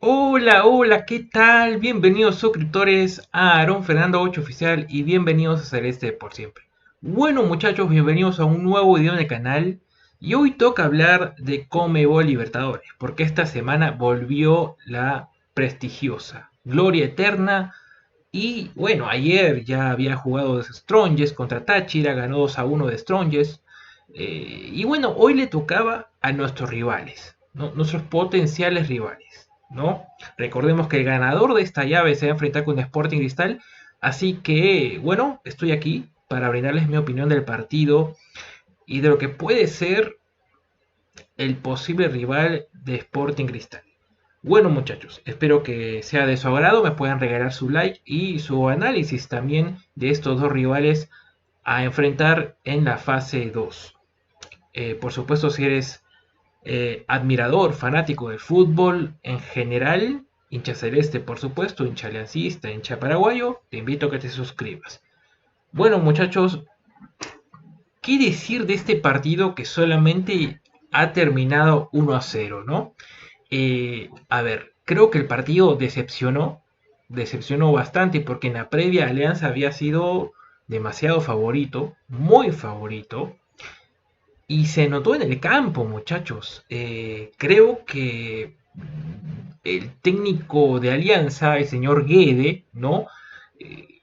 Hola, hola, ¿qué tal? Bienvenidos suscriptores a Aaron Fernando 8 Oficial y bienvenidos a Celeste por siempre. Bueno muchachos, bienvenidos a un nuevo video en el canal y hoy toca hablar de Conmebol Libertadores porque esta semana volvió la prestigiosa Gloria Eterna y bueno, ayer ya había jugado de Strongest contra Táchira, ganó 2-1 de Strongest y bueno, hoy le tocaba a nuestros rivales, ¿no? Nuestros potenciales rivales, ¿no? Recordemos que el ganador de esta llave se va a enfrentar con Sporting Cristal, así que, bueno, estoy aquí para brindarles mi opinión del partido y de lo que puede ser el posible rival de Sporting Cristal. Bueno muchachos, espero que sea de su agrado, me puedan regalar su like y su análisis también de estos dos rivales a enfrentar en la fase 2. Por supuesto, si eres admirador, fanático del fútbol en general, hincha celeste por supuesto, hincha aliancista, hincha paraguayo, te invito a que te suscribas. Bueno muchachos, ¿qué decir de este partido que solamente ha terminado 1-0, ¿no? A ver, creo que el partido decepcionó bastante porque en la previa Alianza había sido demasiado favorito, muy favorito, y se notó en el campo, muchachos. Creo que el técnico de Alianza, el señor Guede, ¿no? Eh,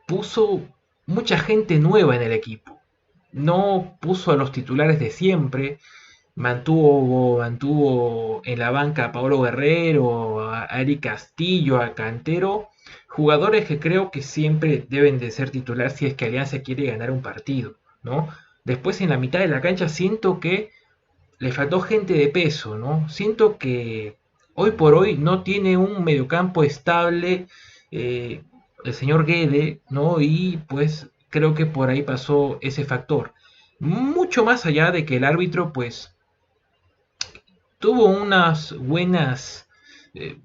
Puso mucha gente nueva en el equipo. No puso a los titulares de siempre. Mantuvo en la banca a Paolo Guerrero, a Eric Castillo, a Cantero. Jugadores que creo que siempre deben de ser titular si es que Alianza quiere ganar un partido, ¿no? Después en la mitad de la cancha siento que le faltó gente de peso, ¿no? Siento que hoy por hoy no tiene un mediocampo estable eh, el señor Guede, ¿no? Y pues creo que por ahí pasó ese factor. Mucho más allá de que el árbitro pues tuvo unas buenas eh,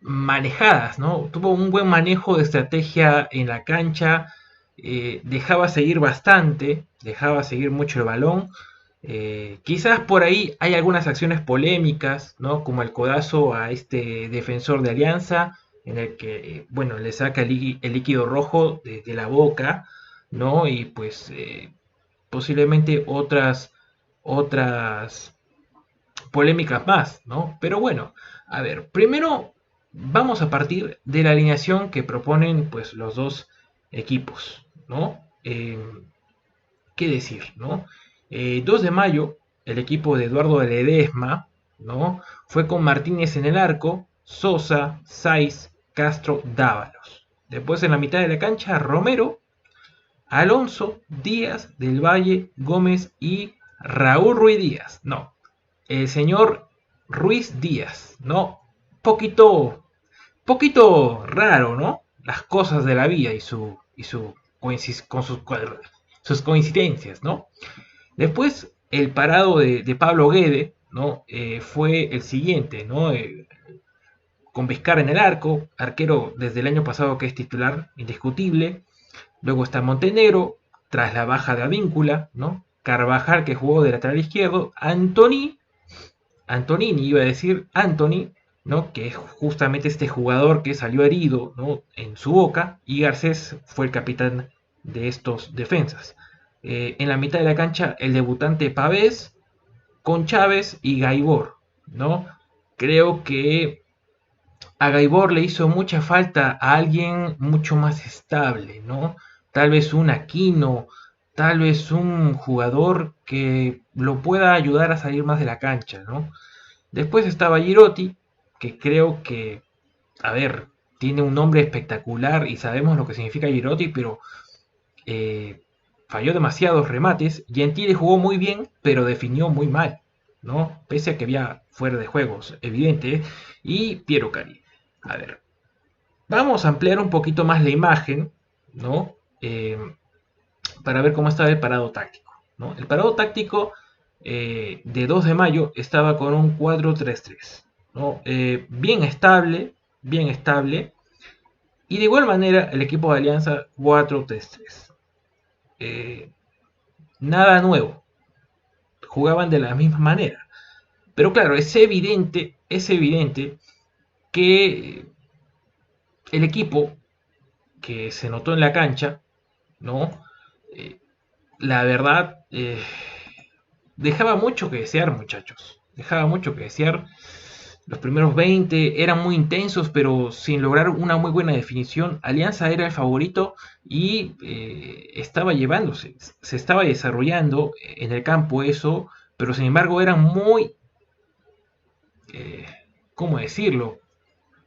manejadas, ¿no? Tuvo un buen manejo de estrategia en la cancha, dejaba seguir bastante, dejaba seguir mucho el balón. Quizás por ahí hay algunas acciones polémicas, ¿no? Como el codazo a este defensor de Alianza, en el que, bueno, le saca el líquido rojo de la boca, ¿no? Y pues posiblemente otras polémicas más, ¿no? Pero bueno, a ver, primero vamos a partir de la alineación que proponen pues los dos equipos, ¿no? ¿Qué decir, no? 2 de mayo, el equipo de Eduardo Ledesma, ¿no? Fue con Martínez en el arco, Sosa, Saiz, Castro, Dávalos. Después en la mitad de la cancha, Romero, Alonso, Díaz, Del Valle, Gómez y Raúl Ruiz Díaz. No, el señor Ruiz Díaz, ¿no? Poquito, poquito raro, ¿no? Las cosas de la vida y su con sus coincidencias, ¿no? Después, el parado de Pablo Guede, ¿no? Fue el siguiente, ¿no? Con Vizcarra en el arco, arquero desde el año pasado que es titular indiscutible. Luego está Montenegro, tras la baja de Advíncula, ¿no? Carvajal, que jugó de lateral izquierdo. Antonini, iba a decir Anthony, ¿no? Que es justamente este jugador que salió herido, ¿no? En su boca. Y Garcés fue el capitán de estos defensas. En la mitad de la cancha, el debutante Pavés, con Chávez y Gaibor, ¿no? Creo que a Gaibor le hizo mucha falta a alguien mucho más estable, ¿no? Tal vez un Aquino, tal vez un jugador que lo pueda ayudar a salir más de la cancha, ¿no? Después estaba Girotti, que creo que, a ver, tiene un nombre espectacular y sabemos lo que significa Girotti, pero eh, falló demasiados remates. Gentile jugó muy bien, pero definió muy mal, ¿no? Pese a que había fuera de juegos, evidente. Y Piero Cari. A ver, vamos a ampliar un poquito más la imagen, ¿no? Para ver cómo estaba el parado táctico, ¿no? El parado táctico de 2 de mayo estaba con un 4-3-3, ¿no? Bien estable. Y de igual manera el equipo de Alianza 4-3-3. Eh, Nada nuevo, jugaban de la misma manera. Pero claro, es evidente que el equipo que se notó en la cancha, ¿no? Eh, la verdad, dejaba mucho que desear, muchachos. Dejaba mucho que desear. Los primeros 20 eran muy intensos, pero sin lograr una muy buena definición. Alianza era el favorito y estaba llevándose, se estaba desarrollando en el campo eso, pero sin embargo eran muy, eh, ¿cómo decirlo?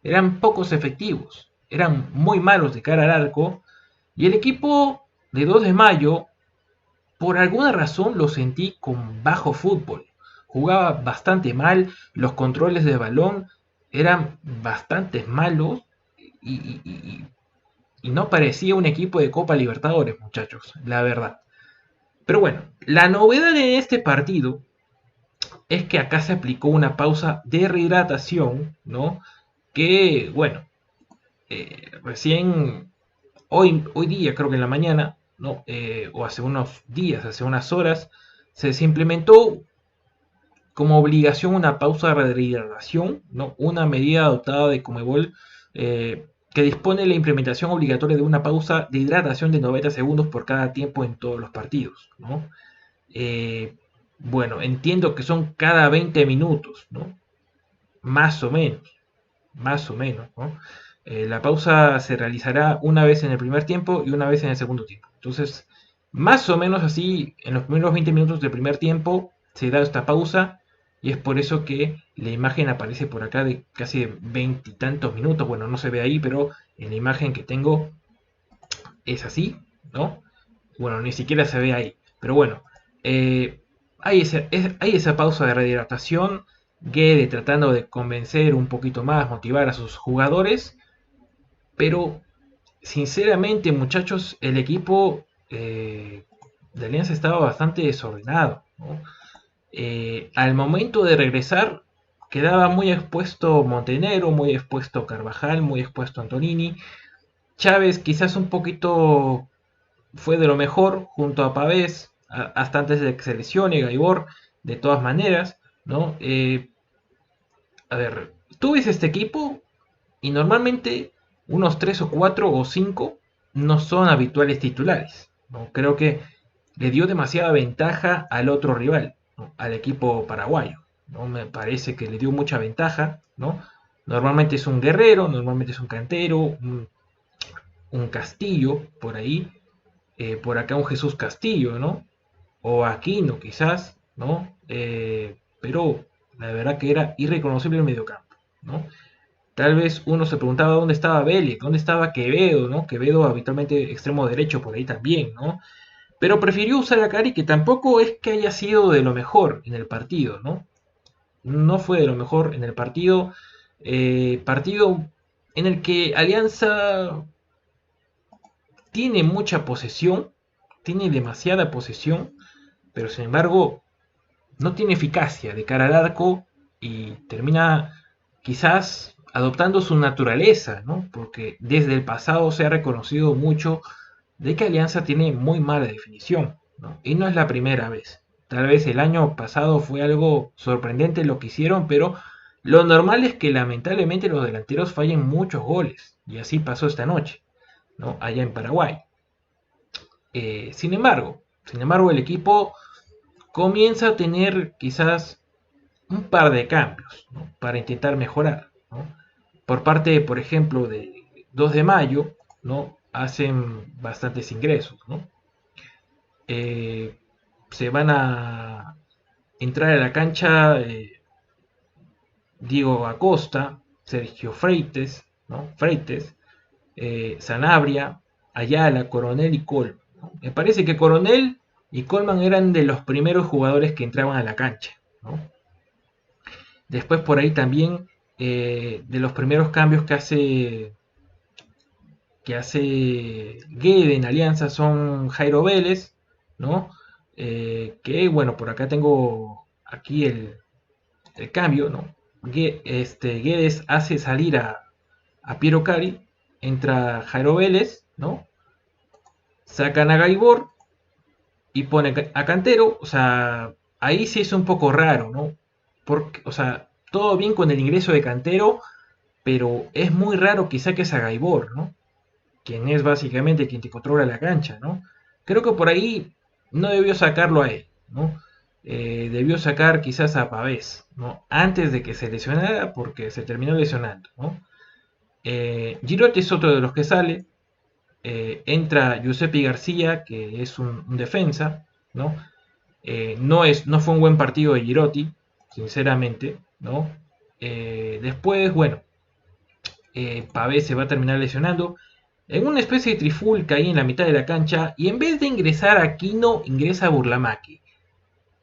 Eran pocos efectivos, eran muy malos de cara al arco y el equipo de 2 de mayo, por alguna razón lo sentí con bajo fútbol. Jugaba bastante mal, los controles de balón eran bastante malos y no parecía un equipo de Copa Libertadores, muchachos, la verdad. Pero bueno, la novedad de este partido es que acá se aplicó una pausa de rehidratación, ¿no? Que, bueno, recién hoy día, creo que en la mañana, ¿no? O hace unos días, hace unas horas, se implementó como obligación una pausa de rehidratación, ¿no? Una medida adoptada de Comebol que dispone la implementación obligatoria de una pausa de hidratación de 90 segundos por cada tiempo en todos los partidos, ¿no? Eh, bueno, entiendo que son cada 20 minutos, ¿no? Más o menos, más o menos, ¿no? La pausa se realizará una vez en el primer tiempo y una vez en el segundo tiempo. Entonces, más o menos así, en los primeros 20 minutos del primer tiempo se da esta pausa y es por eso que la imagen aparece por acá de casi 20 y tantos minutos. Bueno, no se ve ahí, pero en la imagen que tengo es así, ¿no? Bueno, ni siquiera se ve ahí. Pero bueno, hay esa pausa de rehidratación. Guede tratando de convencer un poquito más, motivar a sus jugadores. Pero sinceramente, muchachos, el equipo de Alianza estaba bastante desordenado, ¿no? Al momento de regresar, quedaba muy expuesto Montenegro, muy expuesto Carvajal, muy expuesto Antonini. Chávez quizás un poquito fue de lo mejor junto a Pavés, hasta antes de que se lesione Gaibor, de todas maneras, ¿no? A ver, tú ves este equipo y normalmente unos 3 o 4 o 5 no son habituales titulares, ¿no? Creo que le dio demasiada ventaja al otro rival, ¿no? Al equipo paraguayo, ¿no? Me parece que le dio mucha ventaja, ¿no? Normalmente es un guerrero, normalmente es un cantero, un Castillo por ahí, por acá un Jesús Castillo, ¿no? O Aquino quizás, ¿no? Pero la verdad que era irreconocible el mediocampo, ¿no? Tal vez uno se preguntaba dónde estaba Vélez, dónde estaba Quevedo, ¿no? Quevedo habitualmente extremo derecho por ahí también, ¿no? Pero prefirió usar a Cari, que tampoco es que haya sido de lo mejor en el partido, ¿no? No fue de lo mejor en el partido. Partido en el que Alianza tiene mucha posesión, tiene demasiada posesión, pero sin embargo no tiene eficacia de cara al arco y termina quizás adoptando su naturaleza, ¿no? Porque desde el pasado se ha reconocido mucho de que Alianza tiene muy mala definición, ¿no? Y no es la primera vez. Tal vez el año pasado fue algo sorprendente lo que hicieron, pero lo normal es que lamentablemente los delanteros fallen muchos goles. Y así pasó esta noche, ¿no? Allá en Paraguay. Sin embargo, el equipo comienza a tener quizás un par de cambios, ¿no? Para intentar mejorar, ¿no? Por parte, por ejemplo, de 2 de mayo, ¿no? Hacen bastantes ingresos, ¿no? Eh, Se van a entrar a la cancha Diego Acosta, Sergio Freites, ¿no? Sanabria, Ayala, Coronel y Colman, ¿no? Me parece que Coronel y Colman eran de los primeros jugadores que entraban a la cancha, ¿no? Después por ahí también de los primeros cambios que hace Guede en Alianza son Jairo Vélez, ¿no? Que bueno, por acá tengo aquí el cambio, ¿no? Guedes hace salir a Piero Cari, entra Jairo Vélez, ¿no? Sacan a Gaibor y pone a Cantero, o sea, ahí sí es un poco raro, ¿no? porque, o sea, todo bien con el ingreso de Cantero, pero es muy raro que saques a Gaibor, ¿no? Quien es básicamente quien te controla la cancha, ¿no? Creo que por ahí no debió sacarlo a él, ¿no? Debió sacar quizás a Pavés, ¿no? Antes de que se lesionara, porque se terminó lesionando, ¿no? Girotti es otro de los que sale. Entra Giuseppe García, que es un defensa, ¿no? No fue un buen partido de Girotti, sinceramente, ¿no? Después, bueno, Pavés se va a terminar lesionando. En una especie de trifulca ahí en la mitad de la cancha, y en vez de ingresar a Aquino, ingresa a Burlamaqui.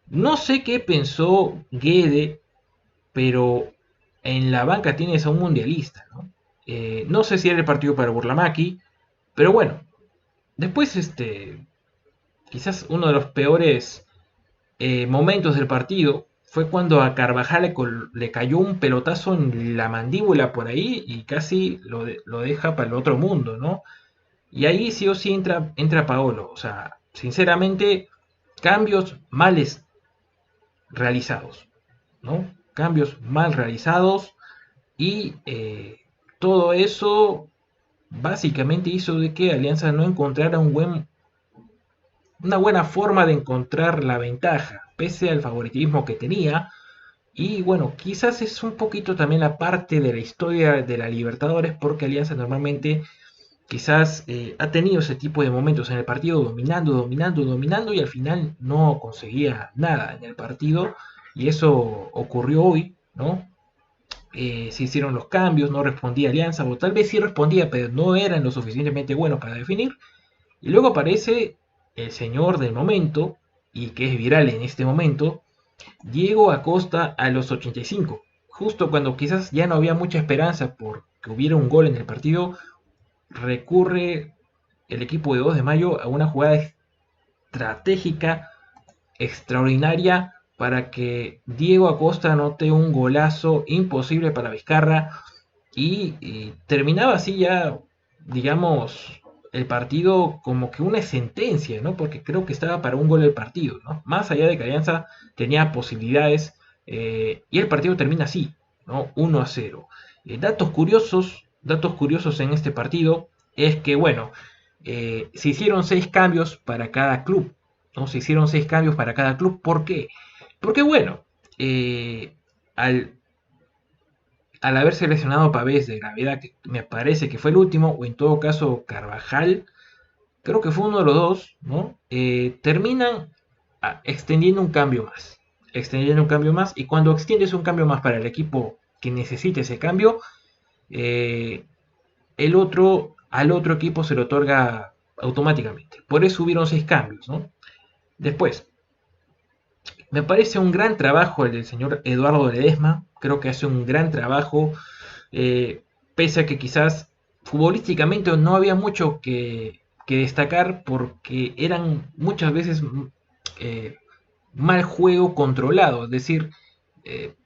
No sé qué pensó Guede, pero en la banca tienes a un mundialista, ¿no? No sé si era el partido para Burlamaqui, pero bueno, después quizás uno de los peores momentos del partido fue cuando a Carvajal le cayó un pelotazo en la mandíbula por ahí y casi lo deja para el otro mundo, ¿no? Y ahí sí o sí entra Paolo. O sea, sinceramente, cambios males realizados, ¿no? Cambios mal realizados y todo eso básicamente hizo de que Alianza no encontrara una buena forma de encontrar la ventaja, pese al favoritismo que tenía. Y bueno, quizás es un poquito también la parte de la historia de la Libertadores, porque Alianza normalmente quizás ha tenido ese tipo de momentos en el partido, dominando, dominando, dominando, y al final no conseguía nada en el partido. Y eso ocurrió hoy, ¿no? Se hicieron los cambios, no respondía Alianza, o tal vez sí respondía, pero no eran lo suficientemente buenos para definir. Y luego aparece el señor del momento, y que es viral en este momento, Diego Acosta a los 85. Justo cuando quizás ya no había mucha esperanza por que hubiera un gol en el partido, recurre el equipo de 2 de mayo a una jugada estratégica extraordinaria para que Diego Acosta anote un golazo imposible para Vizcarra y terminaba así ya, digamos, el partido como que una sentencia, ¿no? Porque creo que estaba para un gol el partido, ¿no? Más allá de que Alianza tenía posibilidades y el partido termina así, ¿no? 1-0. Datos curiosos en este partido es que, bueno, se hicieron 6 cambios para cada club, ¿no? Se hicieron 6 cambios para cada club. ¿Por qué? Porque, bueno, al haber seleccionado a Pavés de gravedad, que me parece que fue el último, o en todo caso Carvajal, creo que fue uno de los dos, ¿no? Terminan extendiendo un cambio más. Extendiendo un cambio más, y cuando extiendes un cambio más para el equipo que necesite ese cambio, eh, al otro equipo se le otorga automáticamente. Por eso hubieron 6 cambios, ¿no? Después, me parece un gran trabajo el del señor Eduardo Ledesma. Creo que hace un gran trabajo. Pese a que quizás futbolísticamente no había mucho que destacar porque eran muchas veces eh, mal juego controlado, es decir,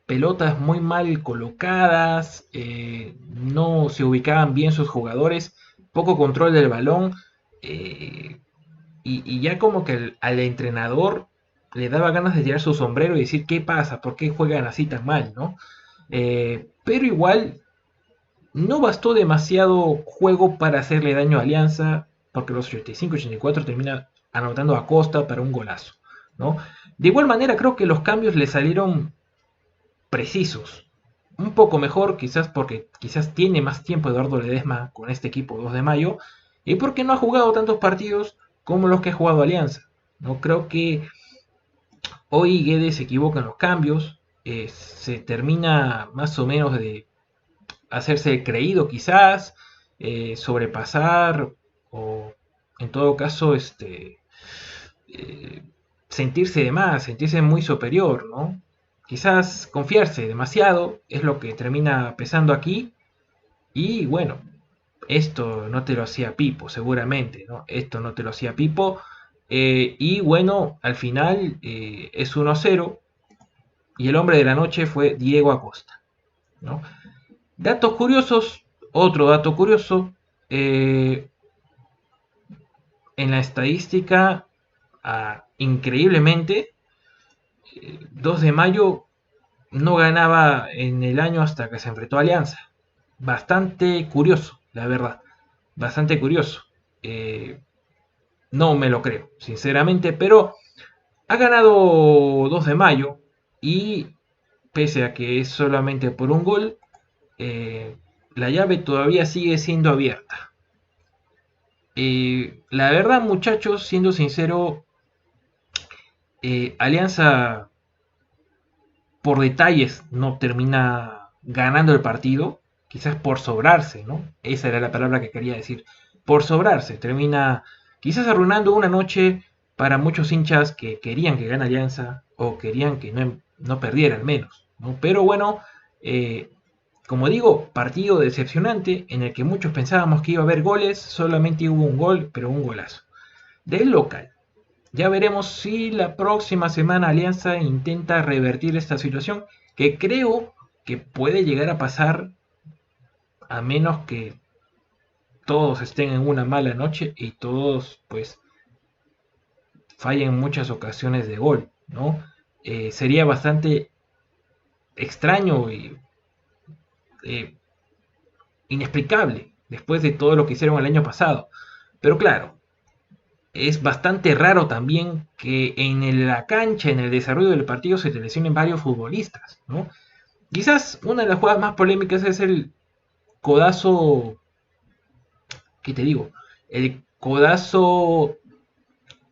pelotas muy mal colocadas, no se ubicaban bien sus jugadores, poco control del balón, eh, y ya como que al entrenador le daba ganas de tirar su sombrero y decir qué pasa, por qué juegan así tan mal, ¿no? Pero igual no bastó demasiado juego para hacerle daño a Alianza, porque los 85-84 termina anotando a Costa para un golazo, ¿no? De igual manera creo que los cambios le salieron precisos, un poco mejor quizás porque quizás tiene más tiempo Eduardo Ledesma con este equipo 2 de mayo y porque no ha jugado tantos partidos como los que ha jugado Alianza. No creo que hoy Guedes se equivoca en los cambios, se termina más o menos de hacerse creído quizás, sobrepasar o en todo caso eh, sentirse de más, sentirse muy superior, ¿no? Quizás confiarse demasiado es lo que termina pesando aquí y bueno, esto no te lo hacía Pipo seguramente, ¿no? Esto no te lo hacía Pipo y bueno, al final es 1-0 y el hombre de la noche fue Diego Acosta, ¿no? Datos curiosos, otro dato curioso, eh, en la estadística, increíblemente, 2 de mayo no ganaba en el año hasta que se enfrentó a Alianza. Bastante curioso, la verdad. Bastante curioso. Eh, no me lo creo, sinceramente, pero ha ganado 2 de mayo y pese a que es solamente por un gol, eh, la llave todavía sigue siendo abierta. La verdad, muchachos, siendo sincero, Alianza por detalles no termina ganando el partido, quizás por sobrarse, ¿no? Esa era la palabra que quería decir. Por sobrarse, termina quizás arruinando una noche para muchos hinchas que querían que gane Alianza o querían que no perdiera al menos, ¿no? Pero bueno, eh, como digo, partido decepcionante en el que muchos pensábamos que iba a haber goles, solamente hubo un gol, pero un golazo. Del local. Ya veremos si la próxima semana Alianza intenta revertir esta situación, que creo que puede llegar a pasar a menos que todos estén en una mala noche y todos pues fallen en muchas ocasiones de gol, ¿no? Sería bastante extraño y eh, inexplicable después de todo lo que hicieron el año pasado. Pero claro, es bastante raro también que en la cancha, en el desarrollo del partido, se te lesionen varios futbolistas, ¿no? Quizás una de las jugadas más polémicas es el codazo, ¿qué te digo? El codazo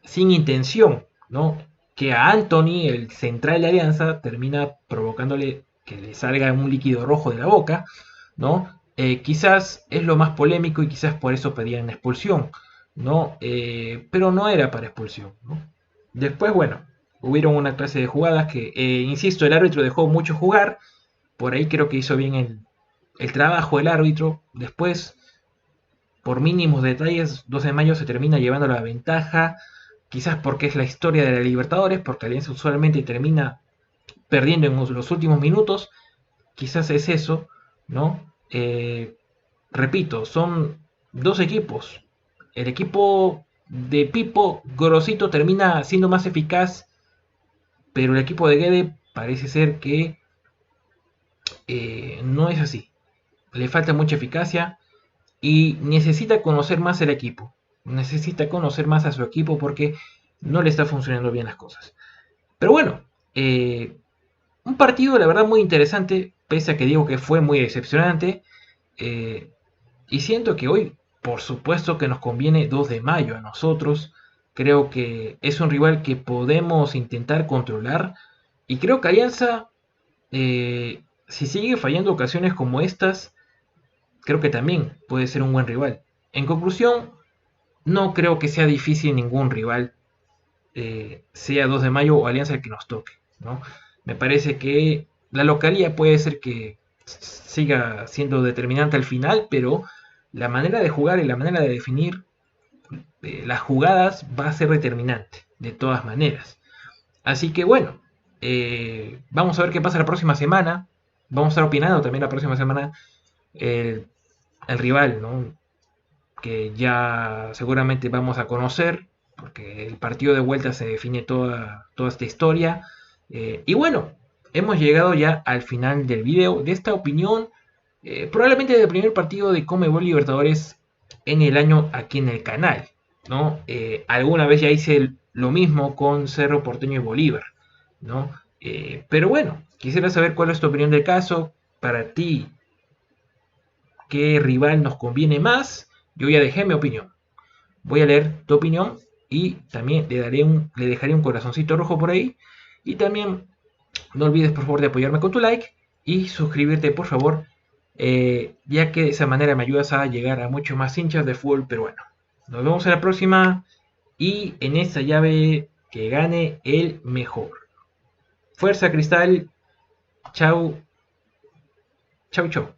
sin intención, ¿no? Que a Anthony, el central de Alianza, termina provocándole que le salga un líquido rojo de la boca, ¿no? Quizás es lo más polémico y quizás por eso pedían expulsión, ¿no? Pero no era para expulsión, ¿no? Después, bueno, hubieron una clase de jugadas que, insisto, el árbitro dejó mucho jugar, por ahí creo que hizo bien el trabajo del árbitro. Después, por mínimos detalles, 12 de mayo se termina llevando la ventaja. Quizás porque es la historia de la Libertadores, porque Alianza usualmente termina perdiendo en los últimos minutos. Quizás es eso, ¿no? Repito, son dos equipos. El equipo de Pipo, Gorosito, termina siendo más eficaz, pero el equipo de Guede parece ser que no es así. Le falta mucha eficacia y necesita conocer más el equipo. Necesita conocer más a su equipo porque no le está funcionando bien las cosas. Pero bueno, un partido la verdad muy interesante, pese a que digo que fue muy decepcionante. eh, y siento que hoy, por supuesto que nos conviene 2 de mayo a nosotros. Creo que es un rival que podemos intentar controlar. Y creo que Alianza, si sigue fallando ocasiones como estas, creo que también puede ser un buen rival. En conclusión, no creo que sea difícil ningún rival, sea 2 de mayo o Alianza el que nos toque, ¿no? Me parece que la localía puede ser que siga siendo determinante al final, pero la manera de jugar y la manera de definir las jugadas va a ser determinante, de todas maneras. Así que bueno, vamos a ver qué pasa la próxima semana. Vamos a estar opinando también la próxima semana el, el rival, ¿no? Que ya seguramente vamos a conocer, porque el partido de vuelta se define toda esta historia. Y bueno, hemos llegado ya al final del video de esta opinión, probablemente del primer partido de Conmebol Libertadores en el año aquí en el canal, ¿no? Alguna vez ya hice lo mismo con Cerro Porteño y Bolívar, ¿no? Pero bueno, quisiera saber cuál es tu opinión del caso. Para ti, ¿qué rival nos conviene más? Yo ya dejé mi opinión. Voy a leer tu opinión y también le dejaré un corazoncito rojo por ahí. Y también no olvides por favor de apoyarme con tu like y suscribirte por favor, ya que de esa manera me ayudas a llegar a muchos más hinchas de fútbol peruano. Nos vemos en la próxima y en esta llave que gane el mejor. Fuerza Cristal, chau, chau, chau.